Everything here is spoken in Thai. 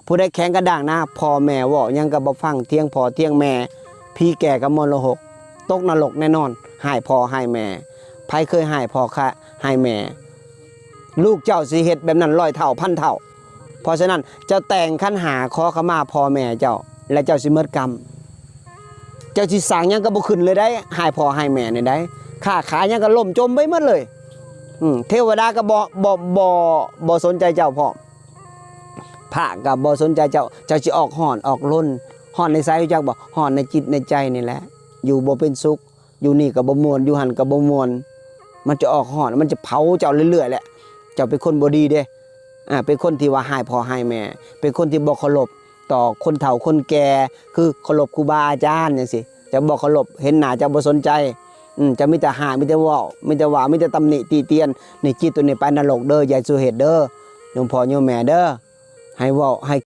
ผู้ใดแข็งกระด้างนะพ่อแม่ว่ายังก็บ่ฟังเที่ยงพ่อเที่ยงแม่พี่แก่กับมรหกตกนรกแน่นอนหายพ่อหายแม่ไผเคยหายพ่อค่ะหายแม่ลูกเจ้าสิเฮ็ดแบบนั้น100 เท่าพันเท่าเพราะฉะนั้นเจ้าแต่งขันหาขอขมาพ่อแม่เจ้าและเจ้าสิเมิดกรรมเจ้าสิสร้างยังก็บ่ขึ้นเลยได้หายพ่อหายแม่นี่ได้ค้าขายยังก็ล่มจมไปหมดเลยเทวดาก็บ่สนใจเจ้าพ่อพระก็บ่สนใจเจ้าสิออกฮ้อนออกล้นฮ้อนในใจจักบ่ฮ้อนในจิตในใจนี่แหละอยู่บ่เป็นสุขอยู่นี่ก็บ่ม่วนอยู่หั่นก็บ่ม่วนมันจะออกฮ้อนมันจะเผาเจ้าเรื่อยๆแหละเจ้าเป็นคนบ่ดีเด้เป็นคนที่ว่าหายพ่อหายแม่เป็นคนที่บ่เคารพต่อคนเฒ่าคนแก่คือเคารพครูบาอาจารย์จังซี่จะบ่เคารพเห็นหน้าจะบ่สนใจจะมีแต่หามีแต่ว่ามีแต่ตำหนิตีเตียนนี่จิตตัวนี้ไปนรกเด้ออย่าสู่เหตุเด้อโยมพ่อโยมแม่เด้อให้เว้าให้